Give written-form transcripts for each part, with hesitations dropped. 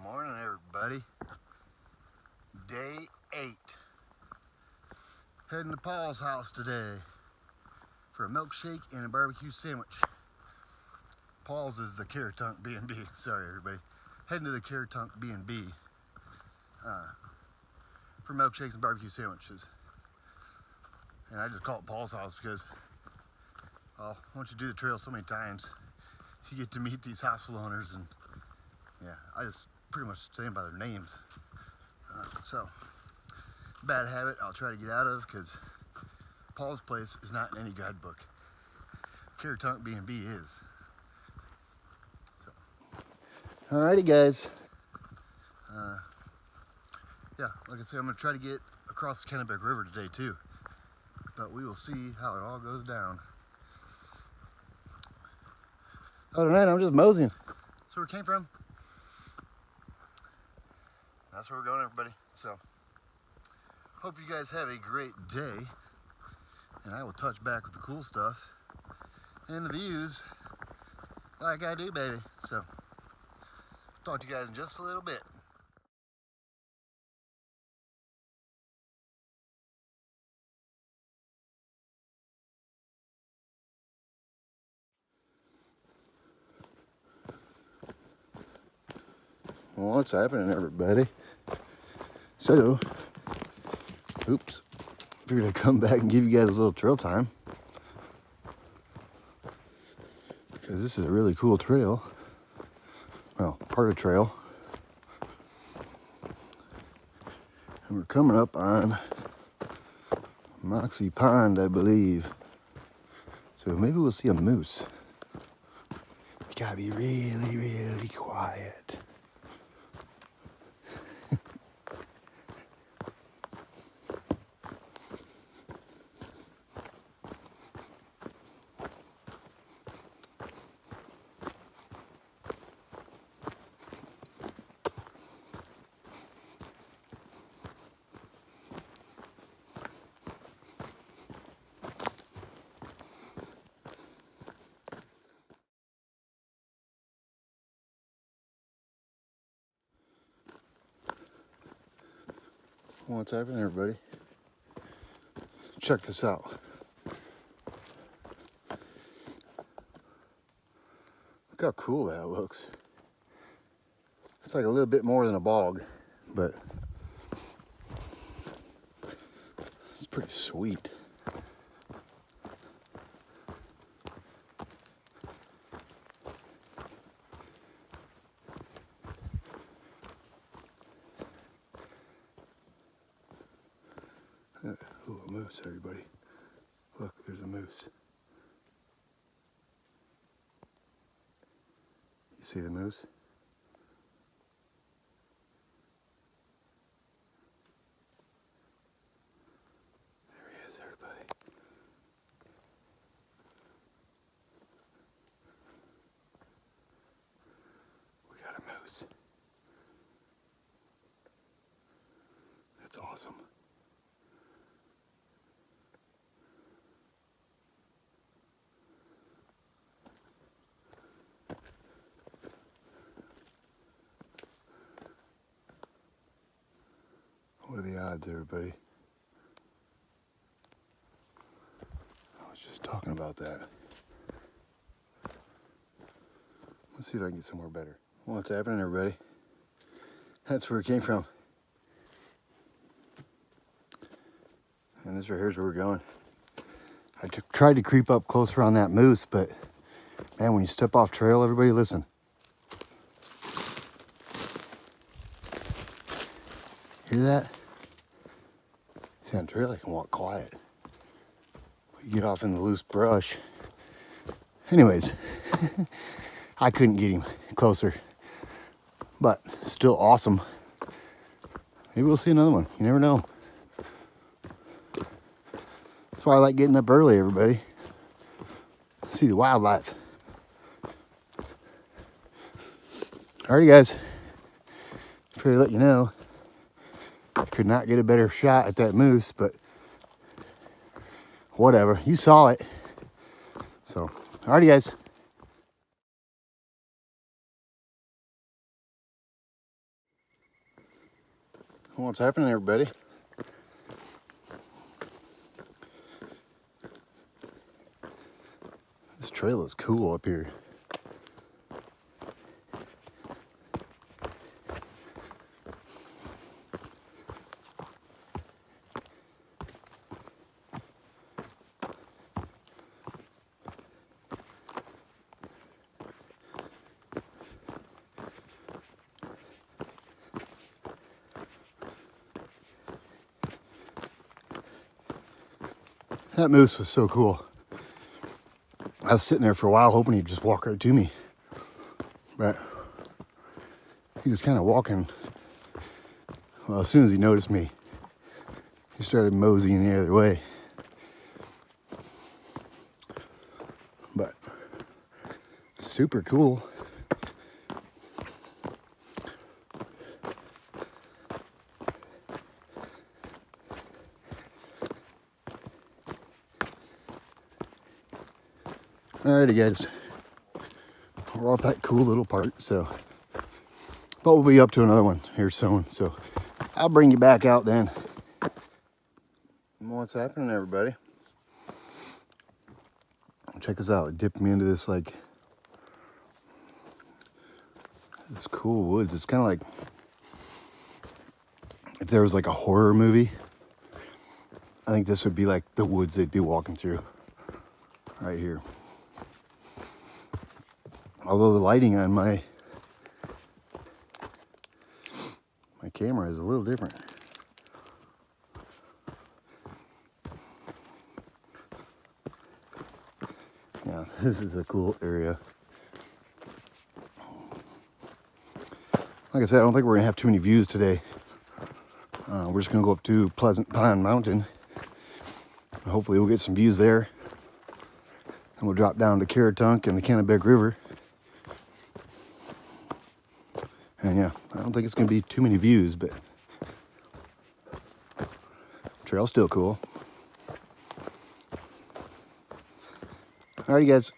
Morning, everybody. Day 8. Heading to Paul's house today for a milkshake and a barbecue sandwich. Paul's is the Carrot Tunk B&B. Sorry, everybody. Heading to the Carrot Tunk B&B for milkshakes and barbecue sandwiches. And I just call it Paul's house because, well, once you do the trail so many times, you get to meet these hostel owners, and yeah, I just pretty much stand by their names. So, bad habit I'll try to get out of, because Paul's place is not in any guidebook. Carrot Tunk B&B is. So, alrighty, guys. Yeah, like I said, I'm going to try to get across the Kennebec River today too, but we will see how it all goes down. Other than that, I'm just moseying. That's where we came from. That's where we're going, everybody. So, hope you guys have a great day, and I will touch back with the cool stuff and the views like I do, baby. So, talk to you guys in just a little bit. Well, what's happening, everybody? So, oops, figured I'd come back and give you guys a little trail time, because this is a really cool trail. Well, part of trail. And we're coming up on Moxie Pond, I believe. So maybe we'll see a moose. You gotta be really, really quiet. What's happening, everybody? Check this out. Look how cool that looks. It's like a little bit more than a bog, but it's pretty sweet. Ooh, a moose, everybody. Look, there's a moose. You see the moose? There he is, everybody. We got a moose. That's awesome. What are the odds, everybody? I was just talking about that. Let's see if I can get somewhere better. What's happening, everybody? That's where it came from. And this right here is where we're going. I tried to creep up closer on that moose, but man, when you step off trail, everybody listen. Hear that? See, on trail I can walk quiet. You get off in the loose brush. Anyways, I couldn't get him closer, but still awesome. Maybe we'll see another one. You never know. That's why I like getting up early, everybody. See the wildlife. Alrighty, guys. Figured to let you know. I could not get a better shot at that moose, but whatever. You saw it. So, alrighty, guys. What's happening, everybody? This trail is cool up here. That moose was so cool. I was sitting there for a while hoping he'd just walk right to me. But he was kind of walking. Well, as soon as he noticed me, he started moseying the other way. But super cool. Alrighty guys, we're off that cool little part, so, but we'll be up to another one here soon, so I'll bring you back out then. What's happening, everybody? Check this out. It dipped me into this, like, this cool woods. It's kind of like if there was like a horror movie. I think this would be like the woods they'd be walking through right here. Although the lighting on my camera is a little different. Yeah, this is a cool area. Like I said, I don't think we're gonna have too many views today. We're just gonna go up to Pleasant Pine Mountain. Hopefully we'll get some views there. And we'll drop down to Caratunk and the Kennebec River. And yeah, I don't think it's gonna be too many views, but trail's still cool. Alrighty guys.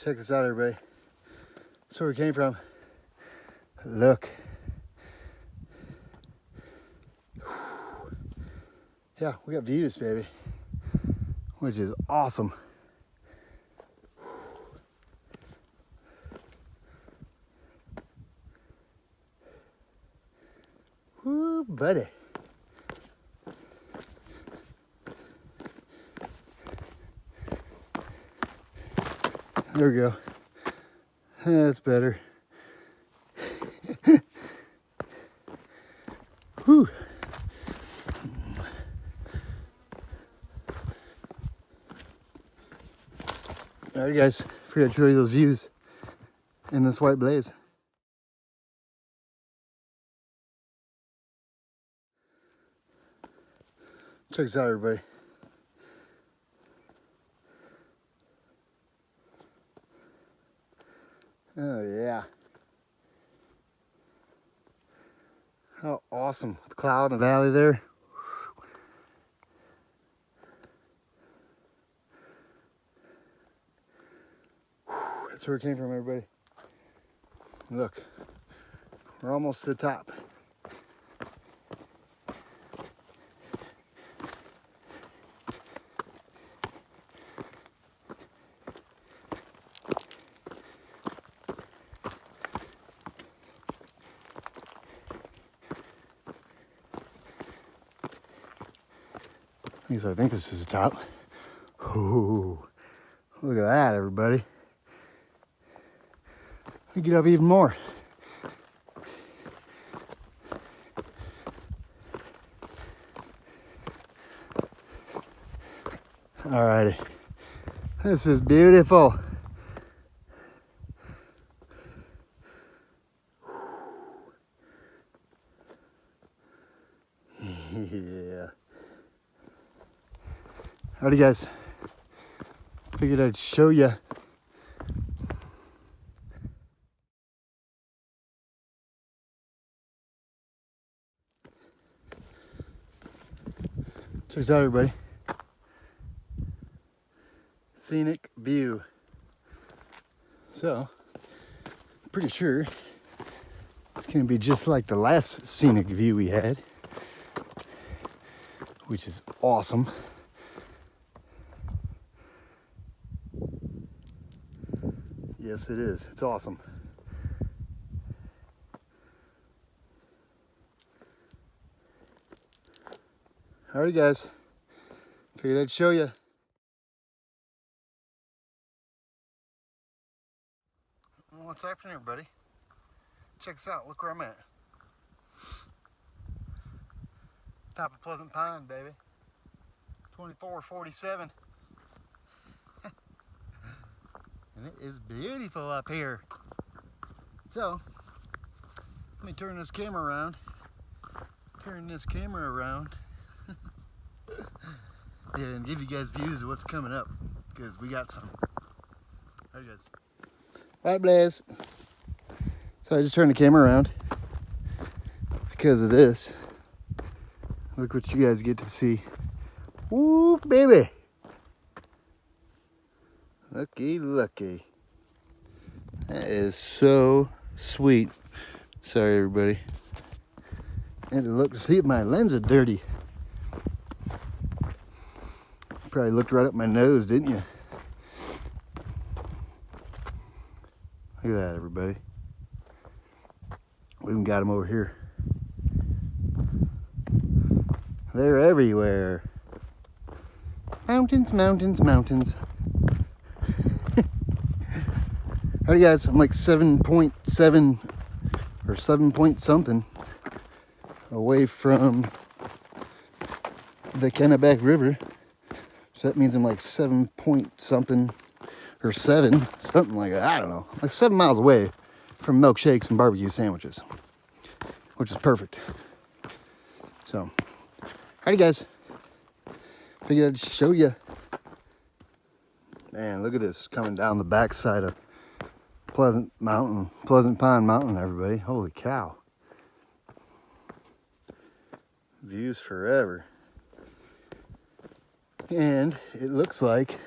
Check this out, everybody. That's where we came from. Look. Yeah, we got views, baby. Which is awesome. Woo, buddy. There we go. That's better. Whew. Alright guys, figured I'd show you those views in this white blaze. Check this out, everybody. Oh yeah. How awesome. The cloud in the valley there. That's where it came from, everybody. Look, we're almost to the top. At least I think this is the top. Ooh, look at that, everybody. We get up even more. All righty. This is beautiful. Yeah. Alrighty guys, figured I'd show you. Check this out everybody. Scenic view. So, I'm pretty sure it's gonna be just like the last scenic view we had, which is awesome. Yes, it is. It's awesome. Alrighty, guys. Figured I'd show you. What's happening, everybody? Check this out. Look where I'm at. Top of Pleasant Pine, baby. 2447. And it is beautiful up here. So, let me turn this camera around. And give you guys views of what's coming up. Because we got some. Alright guys. Alright Blaze. So I just turned the camera around. Because of this. Look what you guys get to see. Woo baby. Lucky. That is so sweet. Sorry, everybody. I had to look to see if my lens is dirty. You probably looked right up my nose, didn't you? Look at that, everybody. We even got them over here. They're everywhere. Mountains, mountains, mountains. Alright guys, I'm like 7.7 or 7 point something away from the Kennebec River. So that means I'm like 7 point something or 7, something like that. I don't know. Like 7 miles away from milkshakes and barbecue sandwiches, which is perfect. So, alrighty guys, figured I'd show you. Man, look at this coming down the backside of Pleasant Pine Mountain, everybody. Holy cow. Views forever. And it looks like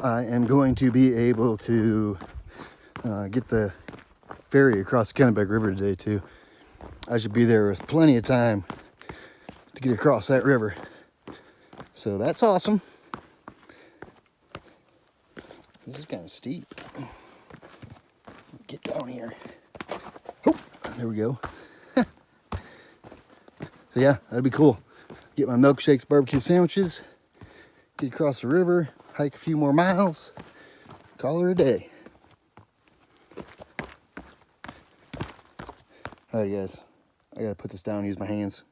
I am going to be able to get the ferry across the Kennebec River today too. I should be there with plenty of time to get across that river. So that's awesome. This is kind of steep. Get down here. Oh, there we go. So yeah, that'd be cool. Get my milkshakes, barbecue sandwiches, get across the river, hike a few more miles, call her a day. All right, guys, I gotta put this down and use my hands.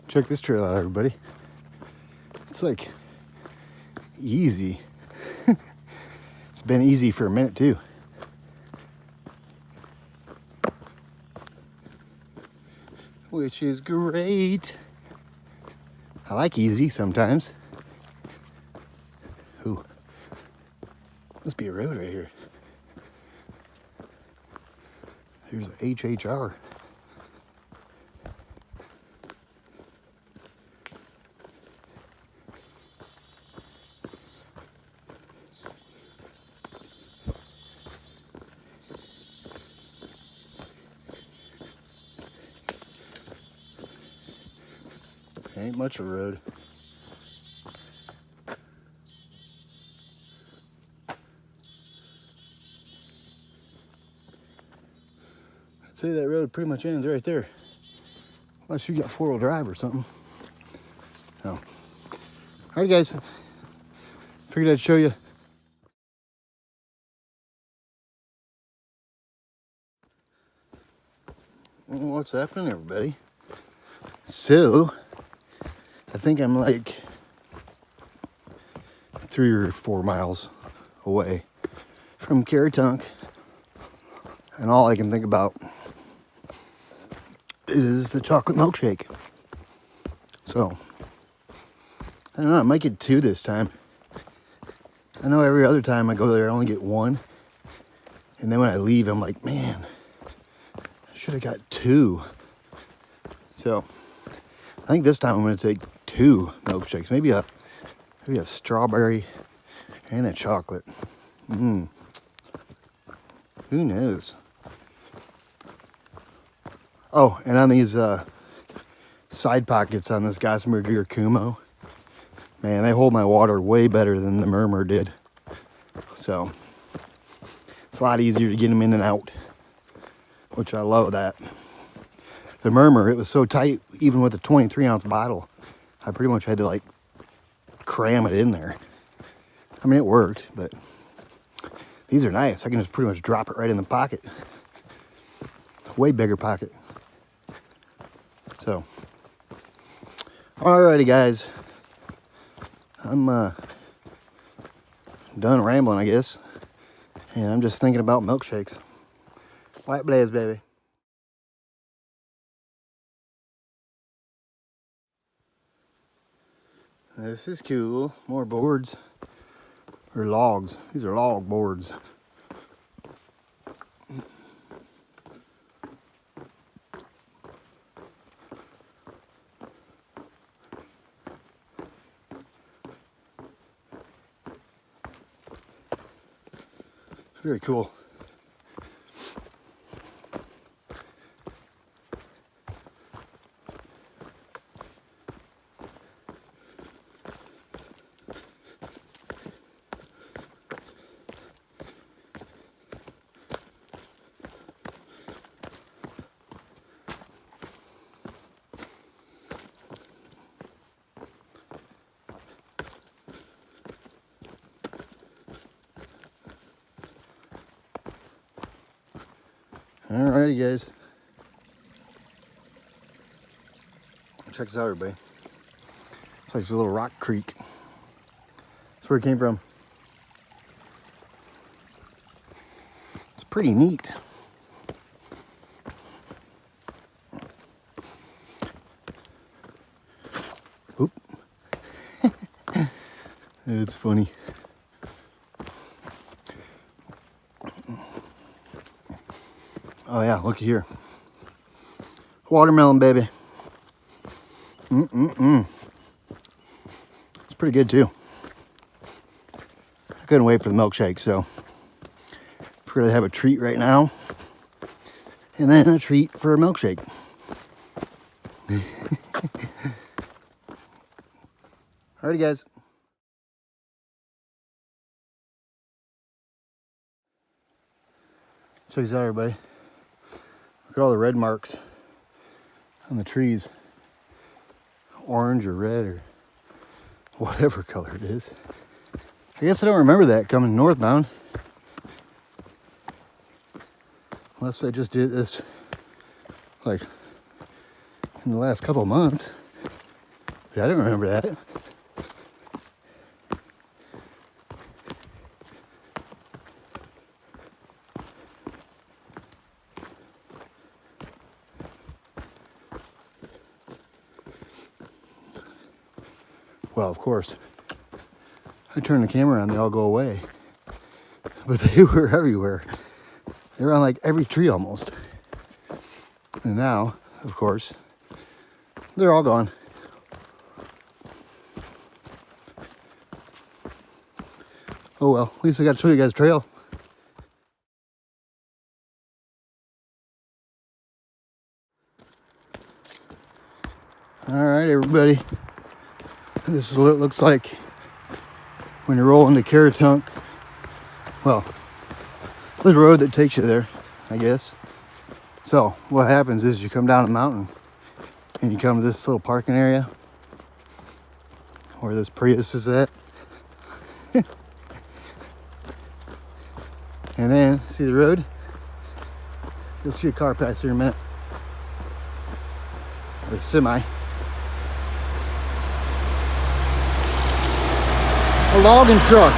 Check this trail out, everybody. It's like easy. It's been easy for a minute too. Which is great. I like easy sometimes. Ooh, must be a road right here. Here's an HHR. Ain't much of a road. I'd say that road pretty much ends right there. Unless you got 4-wheel drive or something. So, alright guys. Figured I'd show you. What's happening, everybody? So, I think I'm like 3 or 4 miles away from Caratunk, and all I can think about is the chocolate milkshake. So, I don't know, I might get 2 this time. I know every other time I go there, I only get 1. And then when I leave, I'm like, man, I should have got 2. So, I think this time I'm going to take 2 milkshakes. Maybe a strawberry and a chocolate. Who knows? Oh, and on these side pockets on this Gossamer Gear Kumo, man, they hold my water way better than the Murmur did. So, it's a lot easier to get them in and out, which I love that. The Murmur, it was so tight, even with a 23-ounce bottle, I pretty much had to like cram it in there. I mean, it worked, but these are nice. I can just pretty much drop it right in the pocket. Way bigger pocket. So, alrighty guys. I'm done rambling, I guess. And I'm just thinking about milkshakes. White Blaze, baby. This is cool. More boards. Or logs. These are log boards. Very cool. Alrighty guys. Check this out, everybody. It's like this little rock creek. That's where it came from. It's pretty neat. Oop. It's funny. Oh yeah, look here. Watermelon, baby. It's pretty good too. I couldn't wait for the milkshake, so we're gonna have a treat right now. And then a treat for a milkshake. Alrighty guys. Check this out, everybody. Look at all the red marks on the trees. Orange or red or whatever color it is. I guess I don't remember that coming northbound. Unless I just did this like in the last couple of months. But I don't remember that. Well, of course, I turn the camera on, they all go away. But they were everywhere. They were on like every tree almost. And now, of course, they're all gone. Oh well, at least I got to show you guys the trail. All right, everybody. This is what it looks like when you roll into Caratunk. Well, the road that takes you there, I guess. So what happens is you come down a mountain and you come to this little parking area where this Prius is at. And then, see the road? You'll see a car pass here in a minute. Or a semi. A logging truck.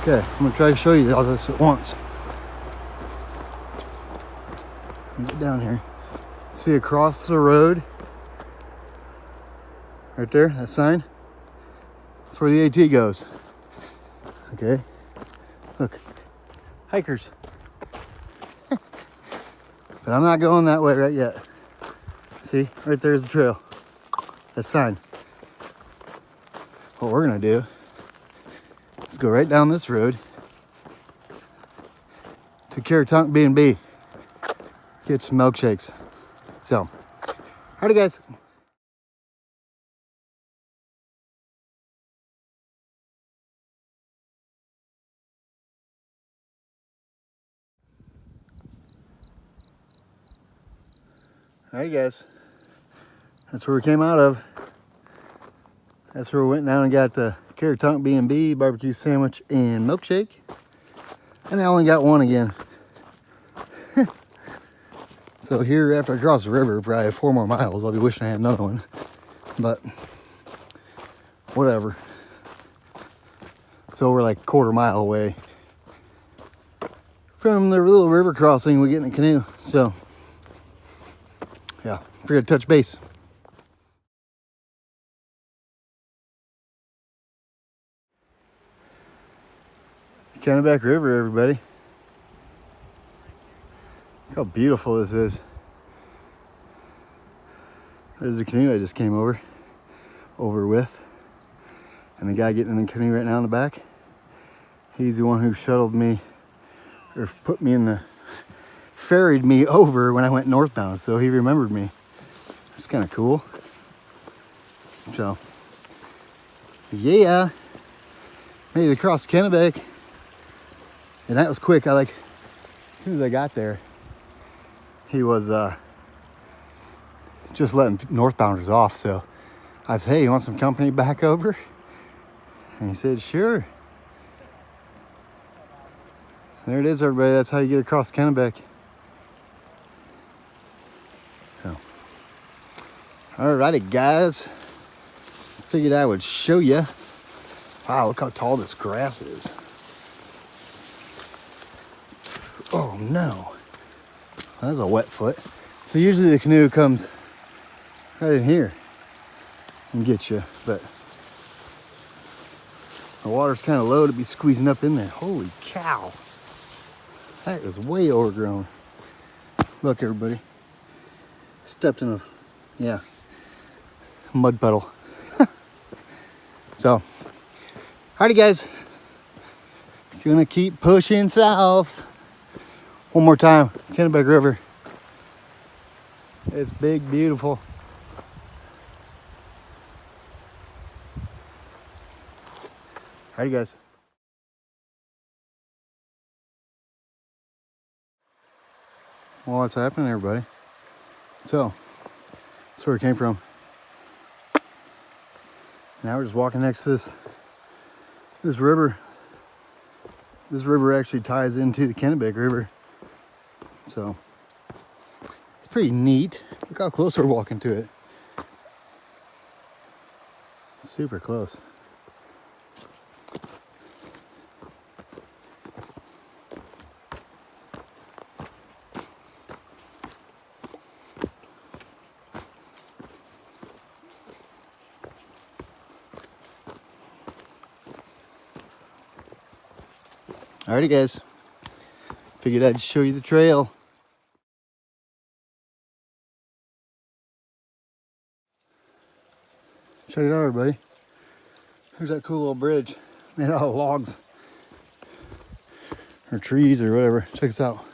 Okay, I'm gonna try to show you all this at once. Get down here. See across the road, right there, that sign. That's where the AT goes. Okay, look, hikers. But I'm not going that way right yet. See, right there's the trail. That sign. What we're gonna do is go right down this road to Caratunk B&B. Get some milkshakes. So, alrighty guys. Alright guys. That's where we came out of. That's where we went down and got the Caratunk B&B barbecue sandwich and milkshake. And I only got one again. So here, after I cross the river, probably 4 more miles, I'll be wishing I had another one. But, whatever. So we're like a quarter mile away from the little river crossing we get in a canoe. So, yeah, figured to touch base. Kennebec River, everybody. Look how beautiful this is. There's the canoe I just came over with. And the guy getting in the canoe right now in the back, he's the one who shuttled me, or put me in the, ferried me over when I went northbound. So he remembered me. It's kind of cool. So, yeah, made it across Kennebec. And that was quick. As soon as I got there, he was just letting northbounders off. So I said, hey, you want some company back over? And he said, sure. There it is, everybody. That's how you get across Kennebec. So, alrighty, guys. Figured I would show you. Wow, look how tall this grass is. Oh no, that's a wet foot. So usually the canoe comes right in here and gets you, but the water's kind of low to be squeezing up in there. Holy cow, that is way overgrown. Look, everybody, stepped in a mud puddle. So, alrighty guys, gonna keep pushing south. One more time, Kennebec River. It's big, beautiful. Alrighty guys. Well, what's happening, everybody? So, that's where it came from. Now we're just walking next to this river. This river actually ties into the Kennebec River. So, it's pretty neat. Look how close we're walking to it. Super close. Alrighty guys, figured I'd show you the trail. Check it out, everybody. There's that cool little bridge made out of logs or trees or whatever. Check this out.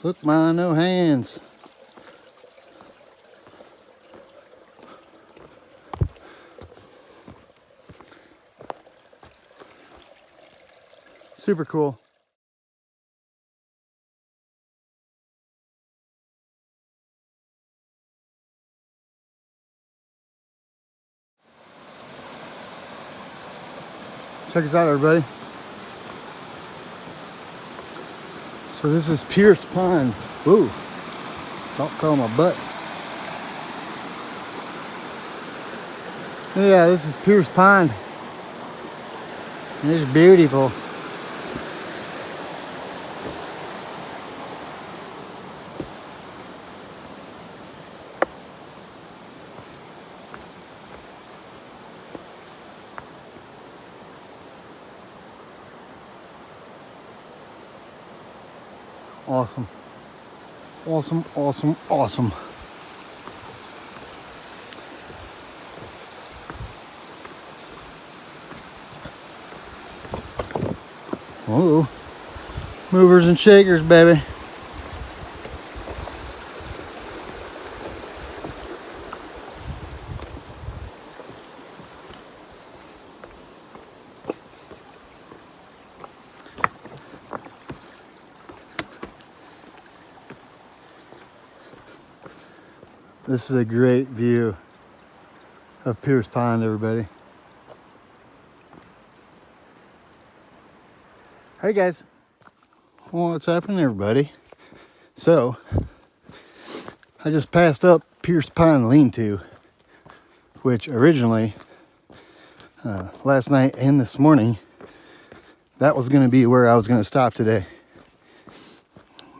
Look, ma, no hands. Super cool. Check this out, everybody. So this is Pierce Pond. Ooh, don't curl my butt. Yeah, this is Pierce Pond. And it's beautiful. Awesome. Awesome, awesome, awesome. Whoa. Movers and shakers, baby. This is a great view of Pierce Pond, everybody. Hey guys, well, what's happening, everybody? So, I just passed up Pierce Pond Lean-To, which originally, last night and this morning, that was going to be where I was going to stop today.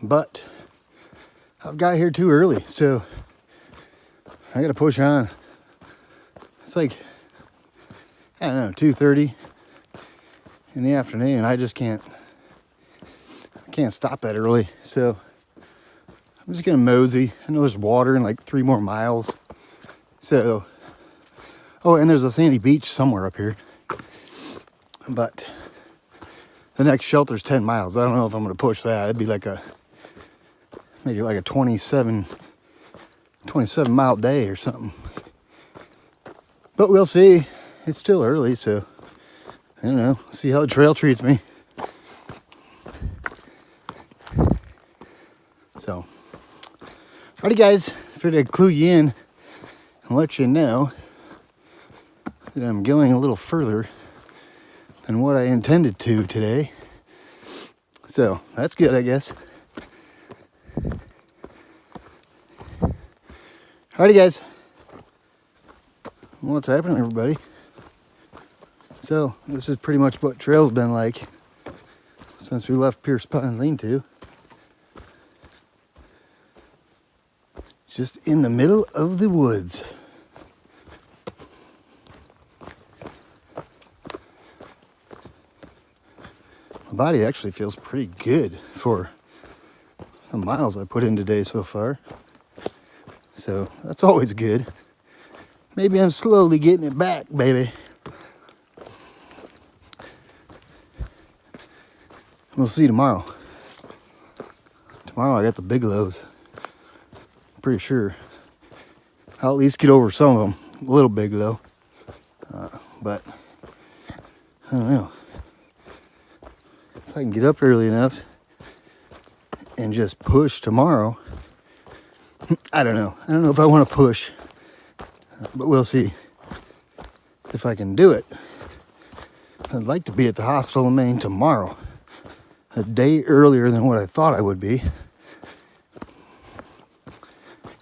But, I've got here too early, so I got to push on. It's like, I don't know, 2:30 in the afternoon. I just can't stop that early. So I'm just gonna mosey. I know there's water in like 3 more miles. So, oh, and there's a sandy beach somewhere up here. But the next shelter's 10 miles. I don't know if I'm gonna push that. It'd be like maybe like a 27 mile day or something. But we'll see. It's still early, so I don't know. See how the trail treats me. So, alrighty guys, figured I'd clue you in and let you know that I'm going a little further than what I intended to today. So, that's good, I guess. Alrighty guys, what's happening, everybody? So, this is pretty much what trail's been like since we left Pierce Pond Lean-To. Just in the middle of the woods. My body actually feels pretty good for the miles I put in today so far. So that's always good. Maybe I'm slowly getting it back, baby. We'll see tomorrow. Tomorrow I got the big lows. Pretty sure I'll at least get over some of them. A little big though, but I don't know if I can get up early enough and just push tomorrow. I don't know if I want to push, but we'll see if I can do it. I'd like to be at the hospital in Maine tomorrow, a day earlier than what I thought I would be.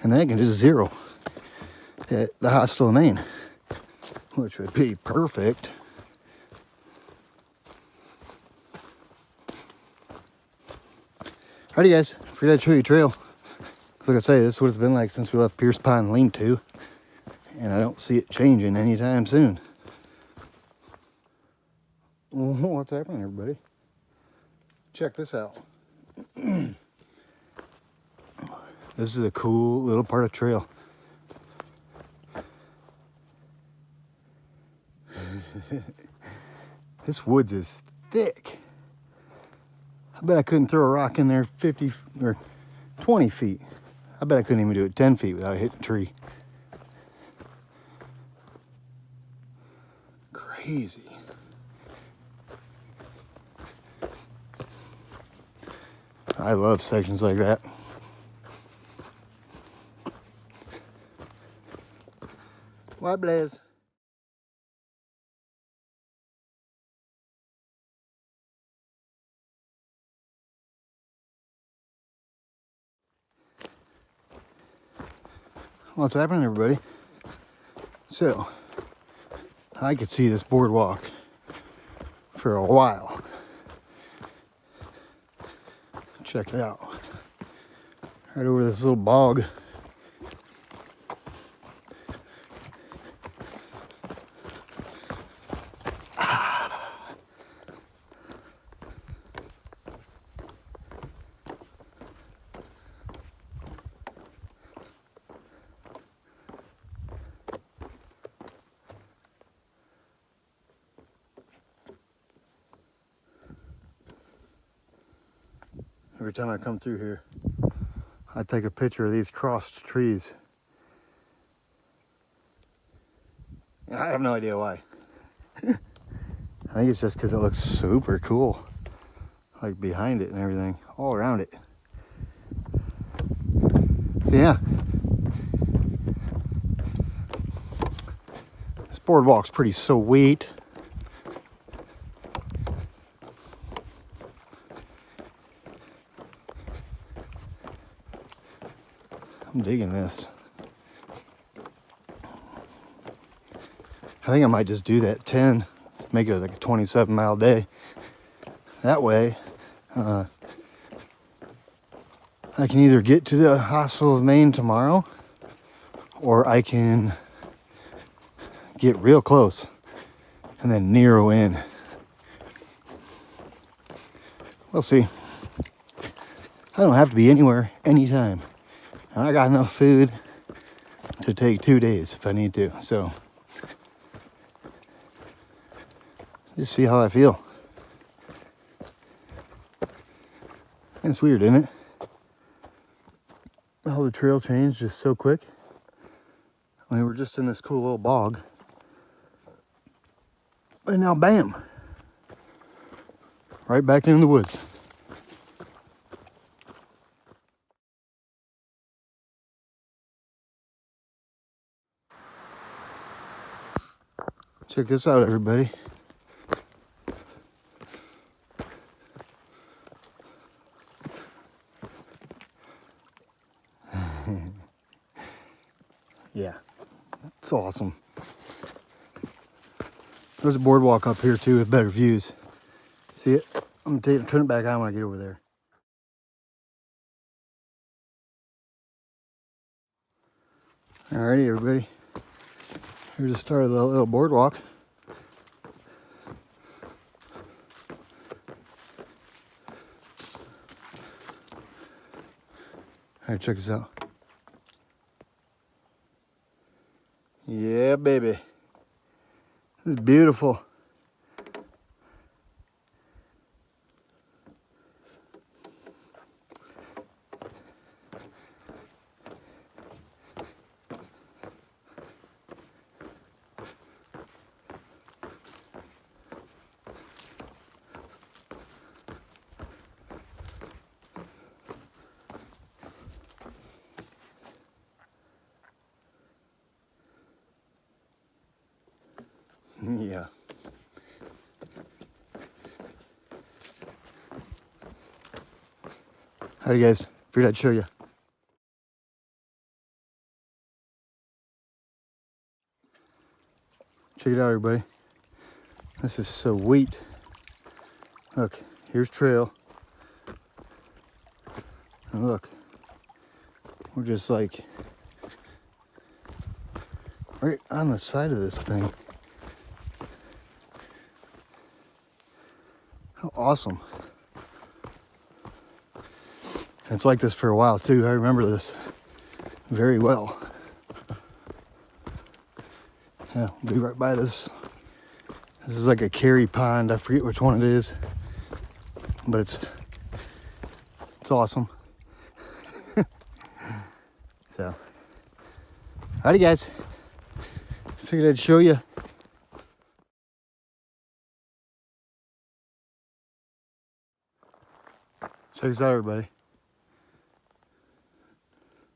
And then I can just zero at the hostel in Maine, which would be perfect. Alrighty guys, figured I'd show you a trail. Because like I say, this is what it's been like since we left Pierce Pond Lean-To. And I don't see it changing anytime soon. What's happening, everybody? Check this out. This is a cool little part of trail. This woods is thick. I bet I couldn't throw a rock in there 50 or 20 feet. I bet I couldn't even do it 10 feet without hitting a tree. Crazy. I love sections like that. Why, Blaze? What's happening, everybody? So, I could see this boardwalk for a while. Check it out. Right over this little bog. Every time I come through here, I take a picture of these crossed trees. I have no idea why. I think it's just because it looks super cool. Like behind it and everything, all around it. So yeah. This boardwalk's pretty sweet. I'm digging this. I think I might just do that 10. Let's make it like a 27-mile day. That way, I can either get to the Hospital of Maine tomorrow, or I can get real close and then narrow in. We'll see. I don't have to be anywhere anytime. And I got enough food to take 2 days if I need to. So, just see how I feel. It's weird, isn't it? How the trail changed just so quick. I mean, we're just in this cool little bog. And now, bam! Right back in the woods. Check this out, everybody. Yeah, it's awesome. There's a boardwalk up here too with better views. See it? I'm gonna turn it back on when I get over there. Alrighty, everybody. Here's the start of the little boardwalk. Alright, check this out. Yeah, baby. This is beautiful. Yeah. Howdy, guys. Figured I'd show you. Check it out, everybody. This is so sweet. Look, here's trail. And look, we're just like right on the side of this thing. How awesome. And it's like this for a while too. I remember this very well. Yeah, we'll be right by this. This is like a carry pond. I forget which one it is, but it's awesome. So, howdy, guys. Figured I'd show you. Check this out, everybody.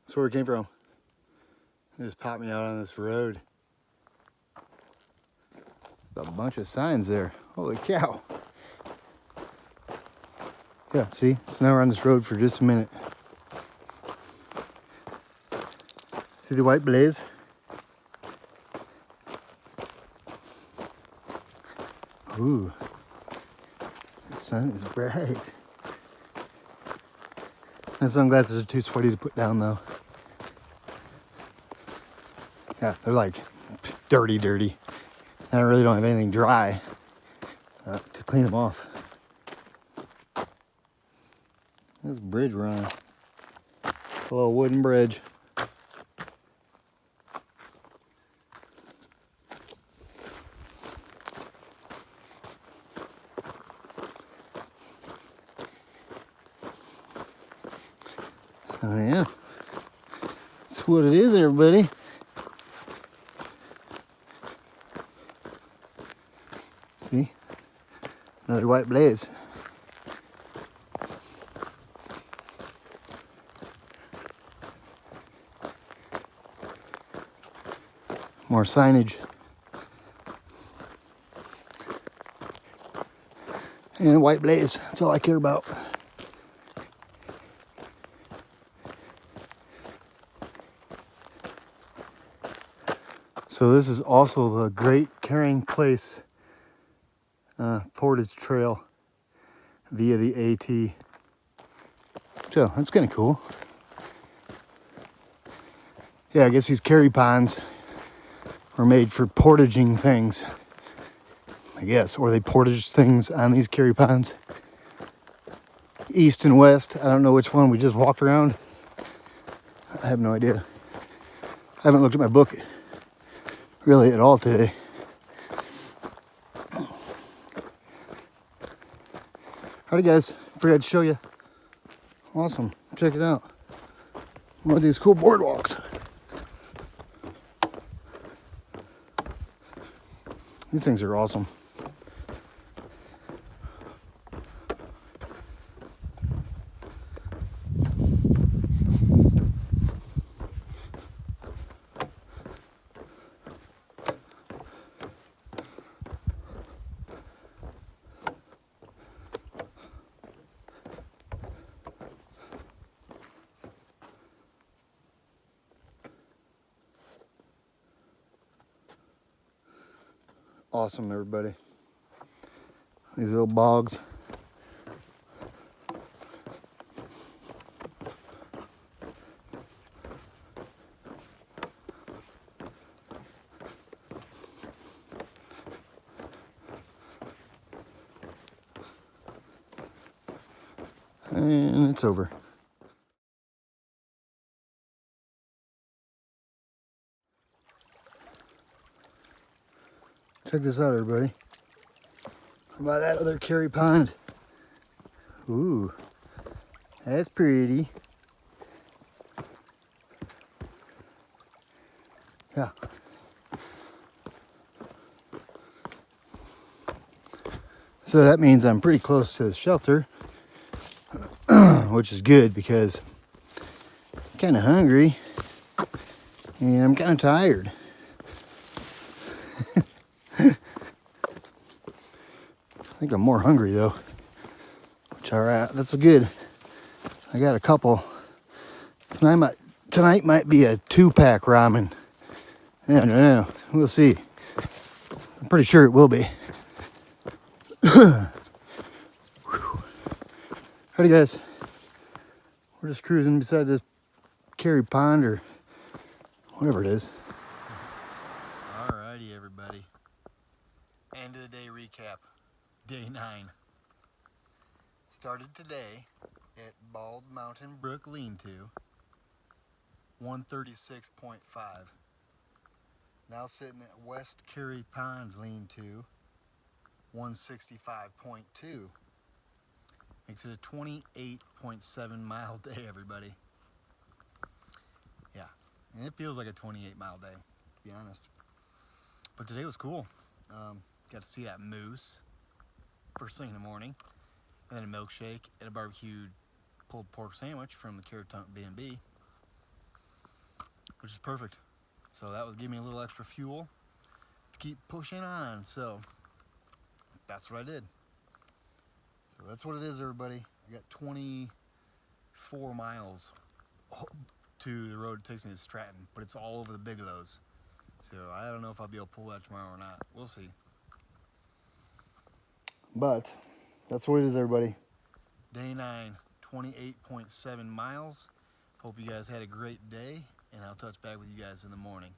That's where we came from. It just popped me out on this road. A bunch of signs there. Holy cow. Yeah, see? So now we're on this road for just a minute. See the white blaze? Ooh, the sun is bright. My sunglasses are too sweaty to put down though. Yeah, they're like dirty. And I really don't have anything dry to clean them off. This bridge we're on, a little wooden bridge. Oh yeah, that's what it is, everybody. See, another white blaze. More signage. And a white blaze, that's all I care about. So this is also the Great Carrying Place portage trail via the AT. So that's kind of cool. Yeah, I guess these carry ponds were made for portaging things, I guess, or they portage things on these carry ponds. East and west, I don't know which one we just walked around. I have no idea. I haven't looked at my book really at all today. Alrighty guys, figured I'd show you. Awesome, check it out. One of these cool boardwalks. These things are awesome. Awesome, everybody. These little bogs. And it's over. Check this out, everybody. How about that other carry pond? Ooh, that's pretty. Yeah. So that means I'm pretty close to the shelter, which is good because I'm kind of hungry and I'm kind of tired. I think I'm more hungry though, which alright, that's good. I got a couple. Tonight might be a 2-pack ramen. Yeah, no, we'll see. I'm pretty sure it will be. Alrighty guys, we're just cruising beside this carry pond or whatever it is. Alrighty everybody, end of the day recap. Day 9. Started today at Bald Mountain Brook Lean-To, 136.5. Now sitting at West Carry Pond Lean-To, 165.2. Makes it a 28.7 mile day, everybody. Yeah, and it feels like a 28-mile day, to be honest. But today was cool. Got to see that moose first thing in the morning, and then a milkshake and a barbecued pulled pork sandwich from the Carrot Tunk B&B, which is perfect. So that was giving me a little extra fuel to keep pushing on. So that's what I did. So that's what it is, everybody. I got 24 miles to the road that takes me to Stratton, but it's all over the Bigelows. So I don't know if I'll be able to pull that tomorrow or not. We'll see. But that's what it is, everybody. Day 9, 28.7 miles. Hope you guys had a great day, and I'll touch back with you guys in the morning.